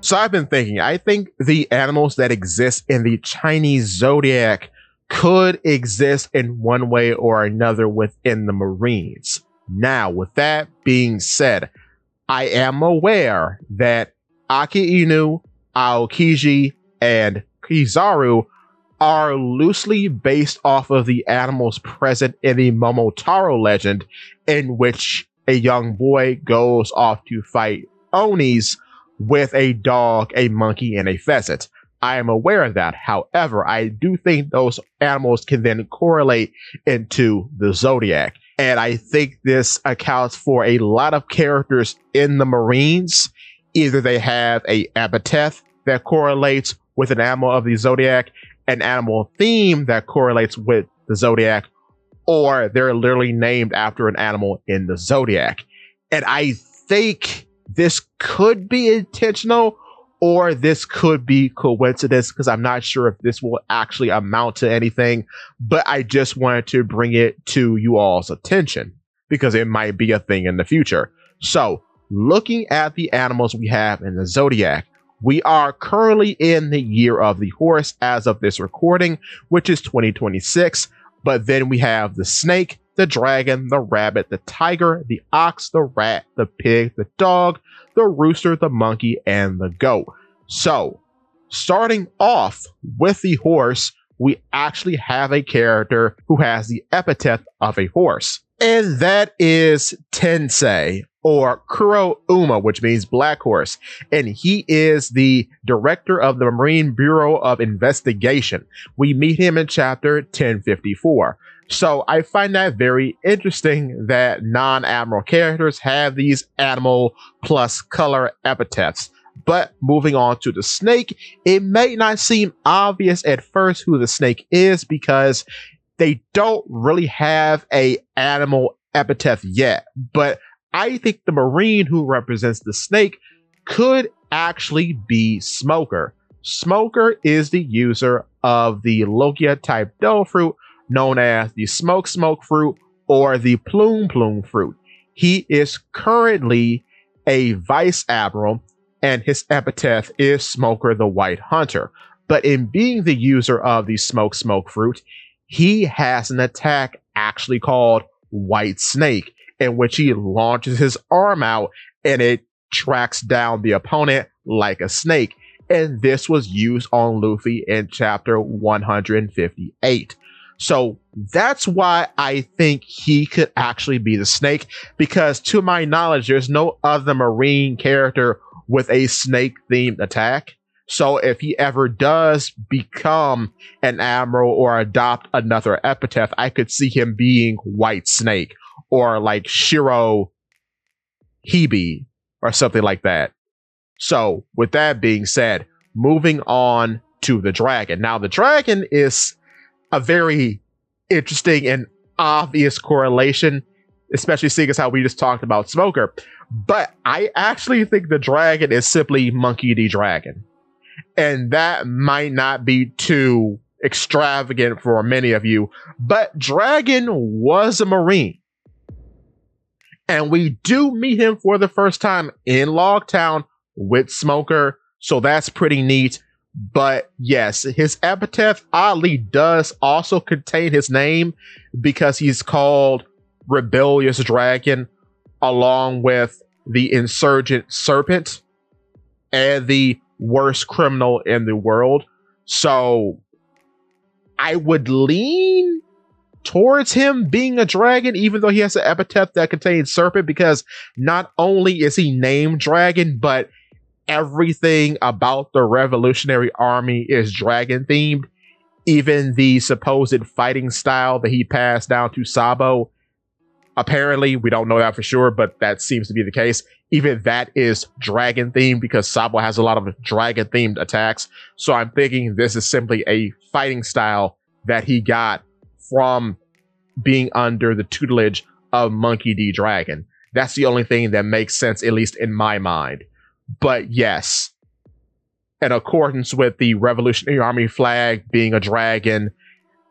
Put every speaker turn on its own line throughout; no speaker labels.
So I've been thinking, I think the animals that exist in the Chinese zodiac could exist in one way or another within the Marines. Now, with that being said, I am aware that Aki Inu, Aokiji, and Kizaru are loosely based off of the animals present in the Momotaro legend, in which a young boy goes off to fight Onis with a dog, a monkey, and a pheasant. I am aware of that. However, I do think those animals can then correlate into the Zodiac. And I think this accounts for a lot of characters in the Marines. Either they have a epithet that correlates with an animal of the Zodiac, an animal theme that correlates with the Zodiac, or they're literally named after an animal in the Zodiac. And I think this could be intentional, or this could be coincidence, because I'm not sure if this will actually amount to anything, but I just wanted to bring it to you all's attention because it might be a thing in the future. So, looking at the animals we have in the Zodiac, we are currently in the year of the horse as of this recording, which is 2026, but then we have the snake, the dragon, the rabbit, the tiger, the ox, the rat, the pig, the dog, the rooster, the monkey, and the goat. So, starting off with the horse, we actually have a character who has the epithet of a horse, and that is Tensei, or Kuro Uma, which means black horse, and he is the director of the Marine Bureau of Investigation. We meet him in chapter 1054. So I find that very interesting that non-admiral characters have these animal plus color epithets. But moving on to the snake, it may not seem obvious at first who the snake is because they don't really have a animal epithet yet. But I think the Marine who represents the snake could actually be Smoker. Smoker is the user of the Logia type dough fruit known as the smoke fruit or the plume fruit. He is currently a vice admiral and his epithet is Smoker the White Hunter. But in being the user of the smoke fruit, he has an attack actually called White Snake, in which he launches his arm out and it tracks down the opponent like a snake. And this was used on Luffy in chapter 158. So that's why I think he could actually be the snake, because to my knowledge, there's no other Marine character with a snake themed attack. So if he ever does become an admiral or adopt another epithet, I could see him being White Snake or like Shiro Hebe or something like that. So with that being said, moving on to the dragon. Now the dragon is a very interesting and obvious correlation, especially seeing as how we just talked about Smoker. But I actually think the dragon is simply Monkey D. Dragon. And that might not be too extravagant for many of you, but Dragon was a Marine. And we do meet him for the first time in Logtown with Smoker, so that's pretty neat. But yes, his epithet oddly does also contain his name because he's called Rebellious Dragon, along with the Insurgent Serpent and the worst criminal in the world. So I would lean towards him being a dragon, even though he has an epithet that contains serpent, because not only is he named Dragon, but everything about the Revolutionary Army is dragon themed. Even the supposed fighting style that he passed down to Sabo, apparently, we don't know that for sure, but that seems to be the case. Even that is dragon themed because Sabo has a lot of dragon themed attacks. So I'm thinking this is simply a fighting style that he got from being under the tutelage of Monkey D. Dragon. That's the only thing that makes sense, at least in my mind. But yes, in accordance with the Revolutionary Army flag being a dragon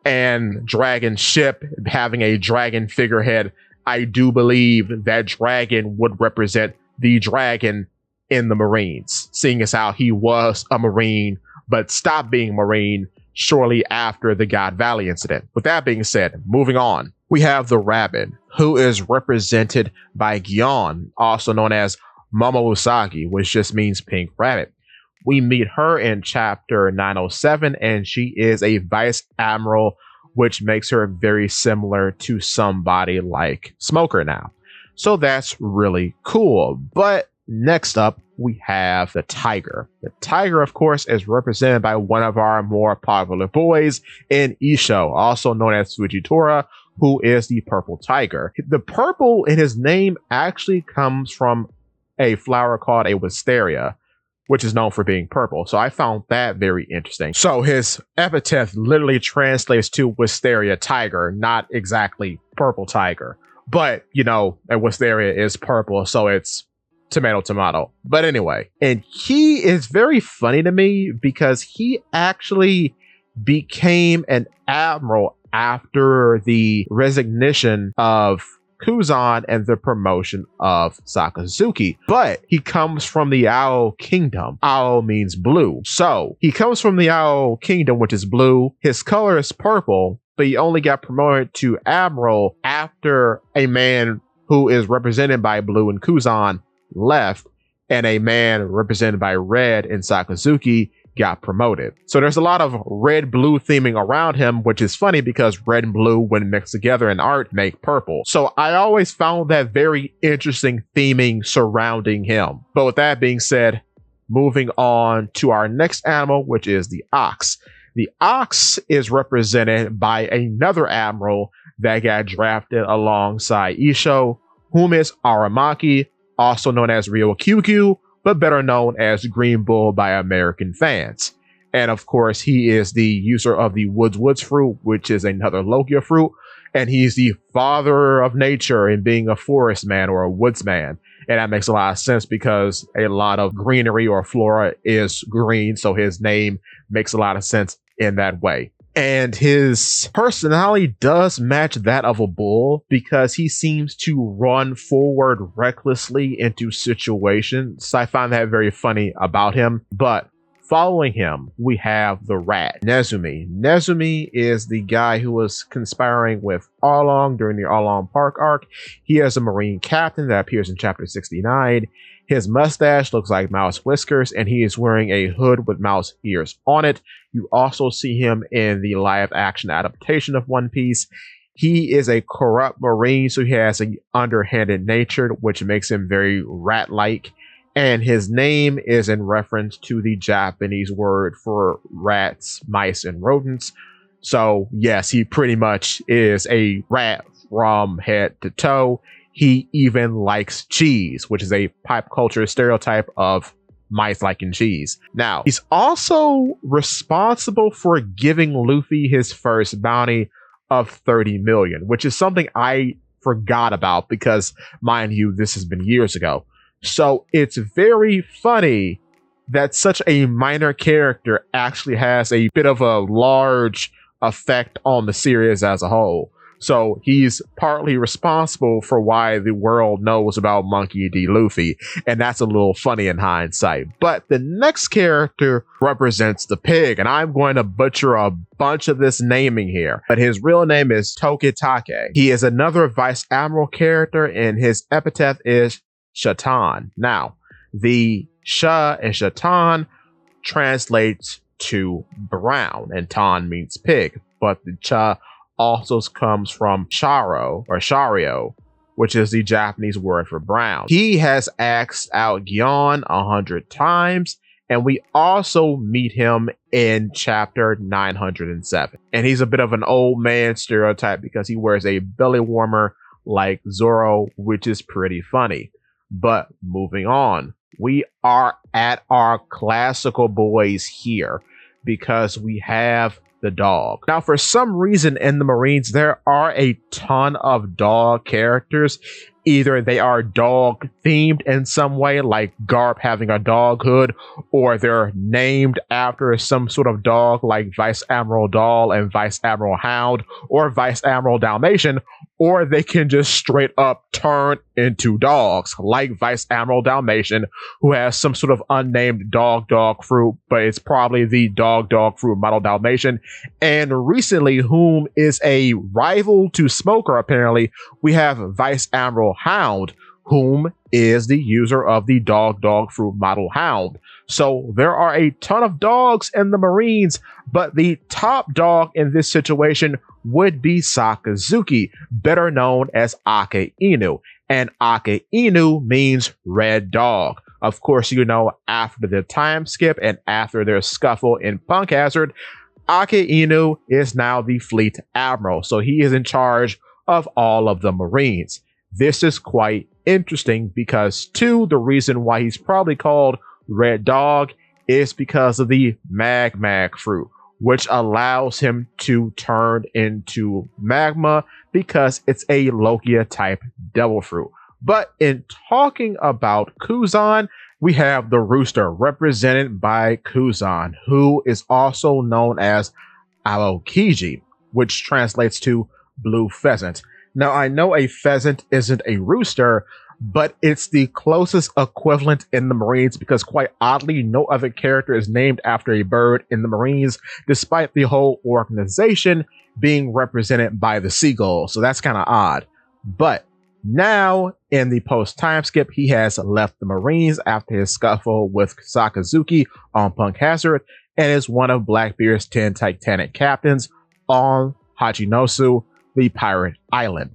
and dragon ship having a dragon figurehead, I do believe that dragon would represent the dragon in the Marines, seeing as how he was a Marine but stopped being a Marine shortly after the God Valley incident. With that being said, moving on, we have the Rabbit, who is represented by Gyeon, also known as Momo Usagi, which just means pink rabbit. We meet her in chapter 907, and she is a vice admiral, which makes her very similar to somebody like Smoker now. So that's really cool. But next up, we have the Tiger. The Tiger, of course, is represented by one of our more popular boys in Isho, also known as Fujitora, who is the Purple Tiger. The purple in his name actually comes from a flower called a wisteria, which is known for being purple. So I found that very interesting. So his epithet literally translates to wisteria tiger, not exactly purple tiger. But, you know, a wisteria is purple, so it's tomato, tomato. But anyway, and he is very funny to me because he actually became an admiral after the resignation of Kuzan and the promotion of Sakazuki. But he comes from the Ao Kingdom. Ao means blue. So he comes from the Ao Kingdom, which is blue. His color is purple, but he only got promoted to admiral after a man who is represented by blue and Kuzan left, and a man represented by red and Sakazuki got promoted. So there's a lot of red-blue theming around him, which is funny because red and blue, when mixed together in art, make purple. So I always found that very interesting theming surrounding him. But with that being said, moving on to our next animal, which is the ox. The ox is represented by another admiral that got drafted alongside Isho, whom is Aramaki, also known as Ryo Kyukyu, but better known as Green Bull by American fans. And of course, he is the user of the Woods fruit, which is another Logia fruit, and he's the father of nature in being a forest man or a woodsman. And that makes a lot of sense because a lot of greenery or flora is green, so his name makes a lot of sense in that way. And his personality does match that of a bull because he seems to run forward recklessly into situations. So I find that very funny about him. But following him, we have the rat, Nezumi. Nezumi is the guy who was conspiring with Arlong during the Arlong Park arc. He is a Marine captain that appears in chapter 69. His mustache looks like mouse whiskers, and he is wearing a hood with mouse ears on it. You also see him in the live-action adaptation of One Piece. He is a corrupt Marine, so he has an underhanded nature, which makes him very rat-like. And his name is in reference to the Japanese word for rats, mice, and rodents. So, yes, he pretty much is a rat from head to toe. He even likes cheese, which is a pop culture stereotype of mice liking cheese. Now, he's also responsible for giving Luffy his first bounty of 30 million, which is something I forgot about because, mind you, this has been years ago. So it's very funny that such a minor character actually has a bit of a large effect on the series as a whole. So he's partly responsible for why the world knows about Monkey D. Luffy, and that's a little funny in hindsight. But the next character represents the pig, and I'm going to butcher a bunch of this naming here, but his real name is Tokitake. He is another Vice Admiral character, and his epithet is Shatan. Now, the Sha in Shatan translates to brown, and Tan means pig, but the Cha also comes from Sharo or Shario, which is the Japanese word for brown. He has asked out Gyeon 100 times, and we also meet him in chapter 907. And he's a bit of an old man stereotype because he wears a belly warmer like Zoro, which is pretty funny. But moving on, we are at our classical boys here because we have the dog. Now, for some reason in the Marines, there are a ton of dog characters, Either they are dog themed in some way, like Garp having a dog hood, or they're named after some sort of dog, like Vice Admiral Doll and Vice Admiral Hound, or Vice Admiral Dalmatian, or they can just straight up turn into dogs, like Vice Admiral Dalmatian, who has some sort of unnamed dog fruit, but it's probably the dog fruit model Dalmatian. And recently, whom is a rival to Smoker, apparently, we have Vice Admiral Hound, whom is the user of the dog fruit model Hound. So there are a ton of dogs in the Marines, but the top dog in this situation would be Sakazuki, better known as Ake Inu. And Ake Inu means red dog. Of course, you know, after the time skip and after their scuffle in Punk Hazard, Ake Inu is now the fleet admiral. So he is in charge of all of the Marines. This is quite interesting because, two, the reason why he's probably called Red Dog is because of the Mag fruit, which allows him to turn into magma because it's a Logia type devil fruit. But in talking about Kuzan, we have the rooster represented by Kuzan, who is also known as Aokiji, which translates to blue pheasant. Now, I know a pheasant isn't a rooster, but it's the closest equivalent in the Marines because, quite oddly, no other character is named after a bird in the Marines, despite the whole organization being represented by the seagull. So that's kind of odd. But now, in the post-time skip, he has left the Marines after his scuffle with Sakazuki on Punk Hazard and is one of Blackbeard's 10 Titanic captains on Hachinosu, the pirate island.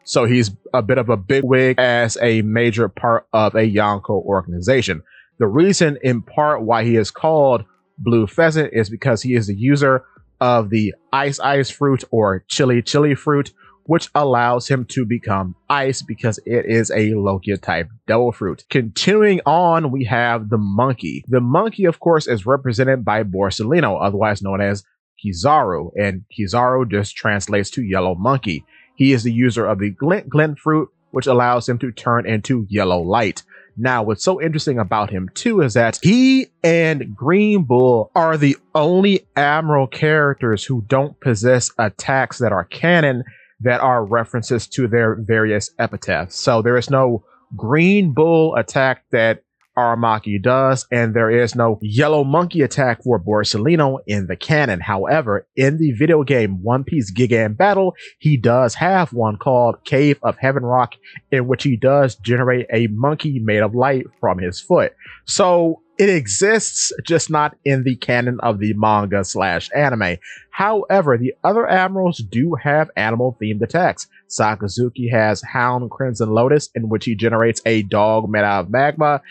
So he's a bit of a bigwig as a major part of a Yonko organization. The reason, in part, why he is called Blue Pheasant is because he is the user of the ice fruit or chili fruit, which allows him to become ice because it is a Logia type devil fruit. Continuing on, we have the monkey. The monkey, of course, is represented by Borsellino, otherwise known as Kizaru, and Kizaru just translates to yellow monkey. He is the user of the glint fruit, which allows him to turn into yellow light. Now, what's so interesting about him too is that he and Green Bull are the only Admiral characters who don't possess attacks that are canon that are references to their various epitaphs. So there is no Green Bull attack that Aramaki does, and there is no Yellow Monkey attack for Borsellino in the canon. However, in the video game One Piece Gigan Battle, he does have one called Cave of Heaven Rock, in which he does generate a monkey made of light from his foot. So it exists, just not in the canon of the manga/anime. However, the other admirals do have animal-themed attacks. Sakazuki has Hound Crimson Lotus, in which he generates a dog made out of magma.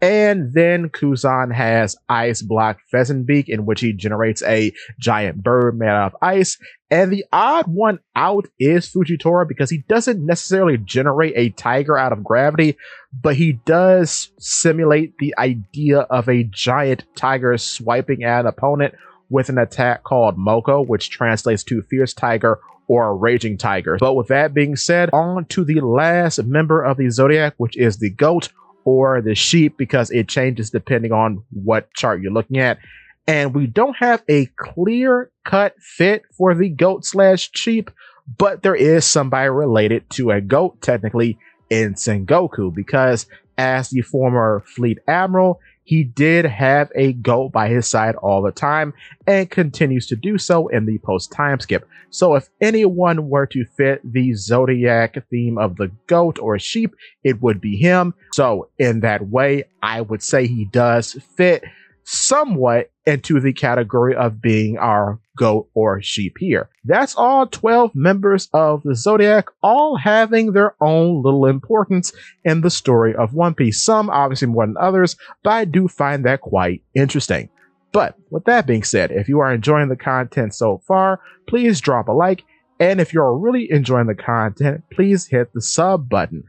And then Kuzan has Ice Block Pheasant Beak, in which he generates a giant bird made out of ice. And the odd one out is Fujitora, because he doesn't necessarily generate a tiger out of gravity, but he does simulate the idea of a giant tiger swiping at an opponent with an attack called Moko, which translates to Fierce Tiger or Raging Tiger. But with that being said, on to the last member of the Zodiac, which is the goat, or the sheep, because it changes depending on what chart you're looking at. And we don't have a clear-cut fit for the goat/sheep, but there is somebody related to a goat, technically, in Sengoku, because as the former fleet admiral, he did have a goat by his side all the time and continues to do so in the post-time skip. So if anyone were to fit the Zodiac theme of the goat or sheep, it would be him. So in that way, I would say he does fit somewhat into the category of being our goat or sheep here. That's all 12 members of the Zodiac, all having their own little importance in the story of One Piece. Some obviously more than others, but I do find that quite interesting. But with that being said, if you are enjoying the content so far, please drop a like. And if you're really enjoying the content, please hit the sub button.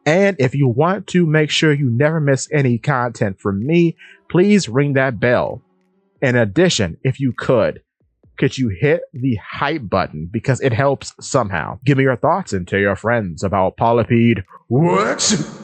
And if you want to make sure you never miss any content from me, please ring that bell. In addition, if you could you hit the hype button, because it helps somehow. Give me your thoughts and tell your friends about Polypede What?